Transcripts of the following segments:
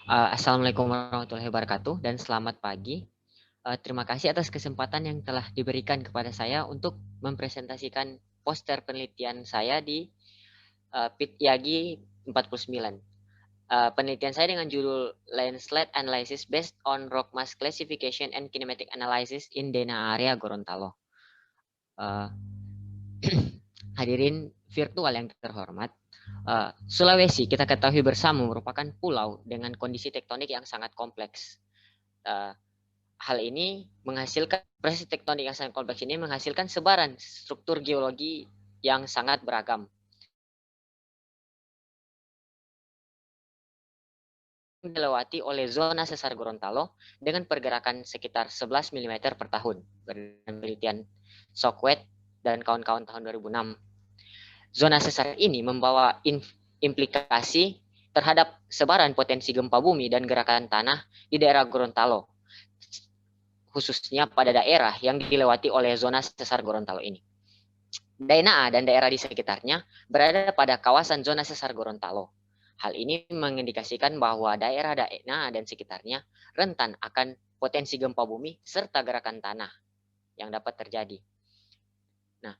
Assalamualaikum warahmatullahi wabarakatuh dan selamat pagi. Terima kasih atas kesempatan yang telah diberikan kepada saya untuk mempresentasikan poster penelitian saya di PIT YAGI 49. Penelitian saya dengan judul Landslide Analysis Based on Rock Mass Classification and Kinematic Analysis in Dena Area Gorontalo. Hadirin virtual yang terhormat, Sulawesi kita ketahui bersama merupakan pulau dengan kondisi tektonik yang sangat kompleks. Hal ini menghasilkan proses tektonik yang sangat kompleks ini menghasilkan sebaran struktur geologi yang sangat beragam. Dilewati oleh zona sesar Gorontalo dengan pergerakan sekitar 11 mm per tahun. Penelitian Sockwet dan kawan-kawan tahun 2006. Zona sesar ini membawa implikasi terhadap sebaran potensi gempa bumi dan gerakan tanah di daerah Gorontalo, khususnya pada daerah yang dilewati oleh zona sesar Gorontalo ini. Daena dan daerah di sekitarnya berada pada kawasan zona sesar Gorontalo. Hal ini mengindikasikan bahwa daerah Daena dan sekitarnya rentan akan potensi gempa bumi serta gerakan tanah yang dapat terjadi. Nah,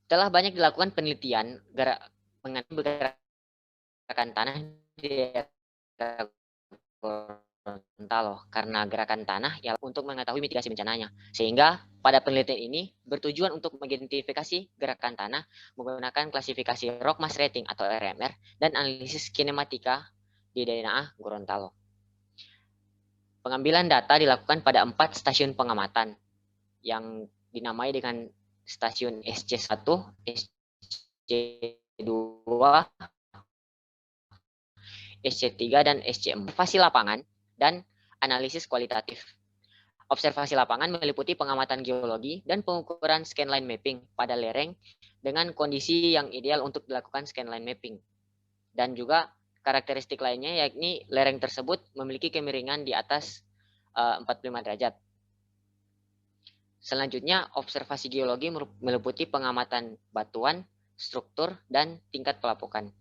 telah banyak dilakukan penelitian mengenai gerakan tanah di daerah Gorontalo karena gerakan tanah ya untuk mengetahui mitigasi bencananya. Sehingga pada penelitian ini bertujuan untuk mengidentifikasi gerakan tanah menggunakan klasifikasi rock mass rating atau RMR dan analisis kinematika di daerah Gorontalo. Pengambilan data dilakukan pada 4 stasiun pengamatan yang dinamai dengan stasiun SC1, SC2, SC3 dan SC4. Observasi lapangan dan analisis kualitatif. Observasi lapangan meliputi pengamatan geologi dan pengukuran scanline mapping pada lereng dengan kondisi yang ideal untuk dilakukan scanline mapping. Dan juga karakteristik lainnya yakni lereng tersebut memiliki kemiringan di atas 45 derajat. Selanjutnya, observasi geologi meliputi pengamatan batuan, struktur, dan tingkat pelapukan.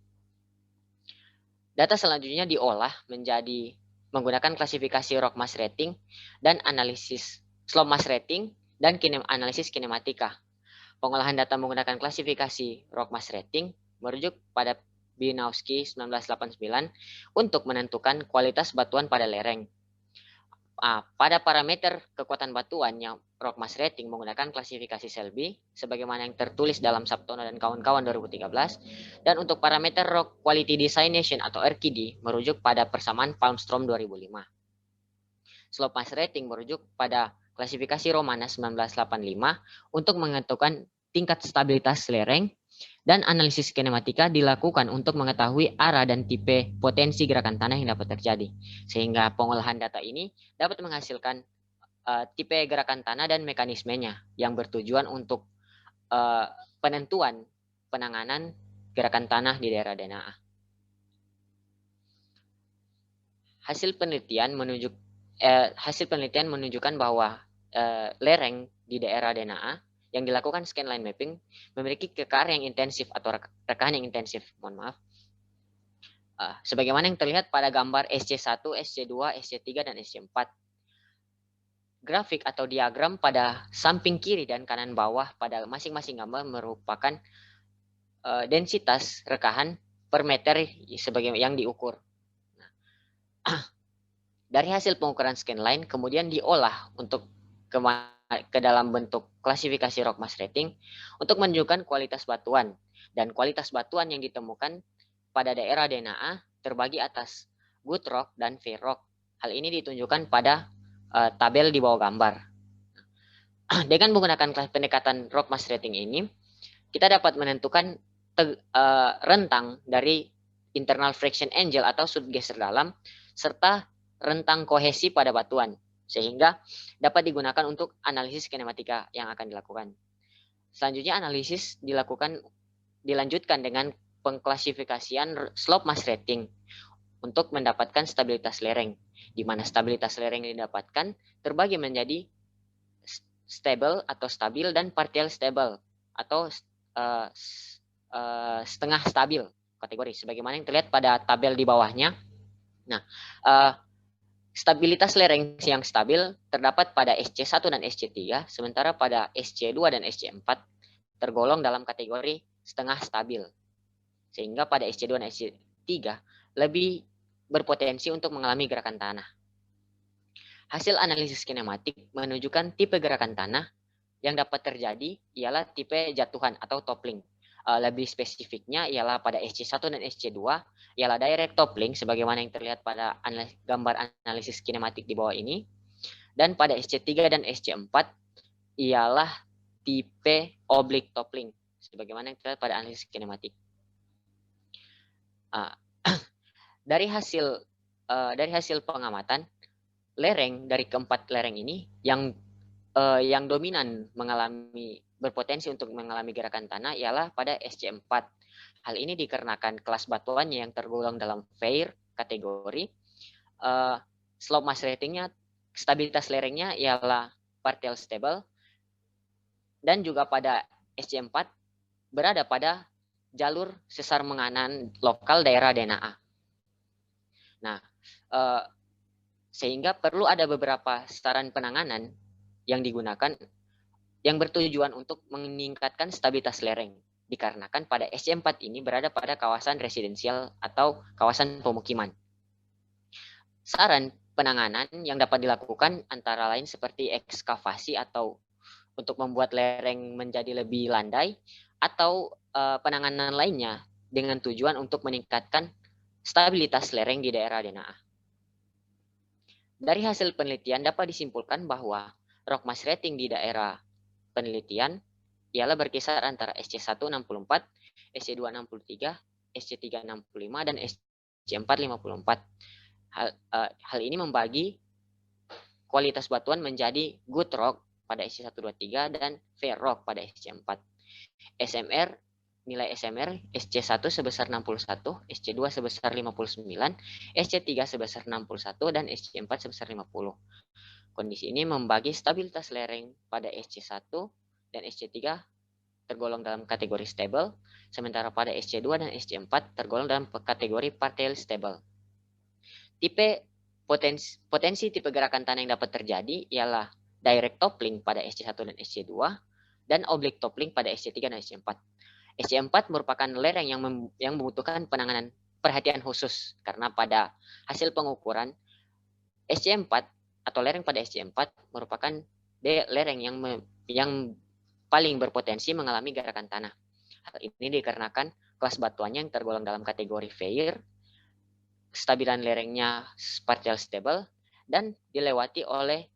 Data selanjutnya diolah menjadi menggunakan klasifikasi rock mass rating dan analisis slope mass rating dan analisis kinematika. Pengolahan data menggunakan klasifikasi rock mass rating merujuk pada Binowski 1989 untuk menentukan kualitas batuan pada lereng. Pada parameter kekuatan batuan yang rock mass rating menggunakan klasifikasi Selby sebagaimana yang tertulis dalam Sabtono dan kawan-kawan 2013, dan untuk parameter rock quality designation atau RQD merujuk pada persamaan Palmstrom 2005. Slope mass rating merujuk pada klasifikasi Romana 1985 untuk menentukan tingkat stabilitas lereng, dan analisis kinematika dilakukan untuk mengetahui arah dan tipe potensi gerakan tanah yang dapat terjadi. Sehingga pengolahan data ini dapat menghasilkan tipe gerakan tanah dan mekanismenya yang bertujuan untuk penentuan penanganan gerakan tanah di daerah Dena. Hasil penelitian menunjukkan bahwa lereng di daerah Dena yang dilakukan scanline mapping memiliki kekar yang intensif atau rekahan yang intensif. Sebagaimana yang terlihat pada gambar SC1, SC2, SC3, dan SC4. Grafik atau diagram pada samping kiri dan kanan bawah pada masing-masing gambar merupakan densitas rekahan per meter sebagai yang diukur. Dari hasil pengukuran scanline kemudian diolah untuk ke dalam bentuk klasifikasi rock mass rating untuk menunjukkan kualitas batuan, dan kualitas batuan yang ditemukan pada daerah Dena terbagi atas good rock dan fair rock. Hal ini ditunjukkan pada tabel di bawah gambar. Dengan menggunakan pendekatan rock mass rating ini, kita dapat menentukan rentang dari internal friction angle atau subgeser dalam serta rentang kohesi pada batuan, sehingga dapat digunakan untuk analisis kinematika yang akan dilakukan. Selanjutnya analisis dilanjutkan dengan pengklasifikasian slope mass rating untuk mendapatkan stabilitas lereng, di mana stabilitas lereng yang didapatkan terbagi menjadi stable atau stabil dan partial stable atau setengah stabil. kategori sebagaimana yang terlihat pada tabel di bawahnya. Nah, stabilitas lereng yang stabil terdapat pada SC1 dan SC3, sementara pada SC2 dan SC4 tergolong dalam kategori setengah stabil. Sehingga pada SC2 dan SC3 lebih berpotensi untuk mengalami gerakan tanah. Hasil analisis kinematik menunjukkan tipe gerakan tanah yang dapat terjadi ialah tipe jatuhan atau toppling. Lebih spesifiknya ialah pada SC1 dan SC2 ialah direct toppling sebagaimana yang terlihat pada gambar analisis kinematik di bawah ini. Dan pada SC3 dan SC4 ialah tipe oblique toppling sebagaimana yang terlihat pada analisis kinematik. Dari hasil pengamatan, lereng dari keempat lereng ini yang dominan berpotensi untuk mengalami gerakan tanah ialah pada SC4. Hal ini dikarenakan kelas batuannya yang tergolong dalam fair kategori, slope mass ratingnya, stabilitas lerengnya ialah partial stable, dan juga pada SC4 berada pada jalur sesar menganan lokal daerah DNA. Nah, sehingga perlu ada beberapa saran penanganan yang digunakan yang bertujuan untuk meningkatkan stabilitas lereng, dikarenakan pada SC4 ini berada pada kawasan residensial atau kawasan pemukiman. Saran penanganan yang dapat dilakukan antara lain seperti ekskavasi atau untuk membuat lereng menjadi lebih landai, atau penanganan lainnya dengan tujuan untuk meningkatkan stabilitas lereng di daerah DNA. Dari hasil penelitian dapat disimpulkan bahwa rock mass rating di daerah penelitian ialah berkisar antara SC1 64, SC2 63, SC3 65, dan SC4 54. Hal ini membagi kualitas batuan menjadi good rock pada SC1 23 dan fair rock pada SC4. Nilai SMR SC1 sebesar 61, SC2 sebesar 59, SC3 sebesar 61, dan SC4 sebesar 50. Kondisi ini membagi stabilitas lereng pada SC1 dan SC3 tergolong dalam kategori stable, sementara pada SC2 dan SC4 tergolong dalam kategori partial stable. Potensi tipe gerakan tanah yang dapat terjadi ialah direct toppling pada SC1 dan SC2 dan oblique toppling pada SC3 dan SC4. SC4 merupakan lereng yang membutuhkan penanganan perhatian khusus karena pada hasil pengukuran SC4 atau lereng pada SC4 merupakan lereng yang paling berpotensi mengalami gerakan tanah. Hal ini dikarenakan kelas batuannya yang tergolong dalam kategori fair, kestabilan lerengnya partial stable, dan dilewati oleh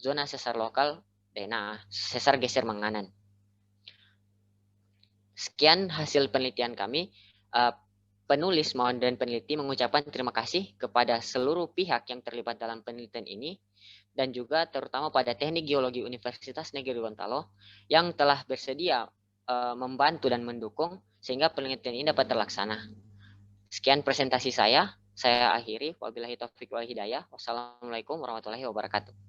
zona sesar lokal DNA, sesar geser menganan. Sekian hasil penelitian kami. Penulis dan peneliti mengucapkan terima kasih kepada seluruh pihak yang terlibat dalam penelitian ini, dan juga terutama pada Teknik Geologi Universitas Negeri Gorontalo yang telah bersedia membantu dan mendukung sehingga penelitian ini dapat terlaksana. Sekian presentasi saya akhiri. Wabillahi taufiq wal hidayah. Wassalamualaikum warahmatullahi wabarakatuh.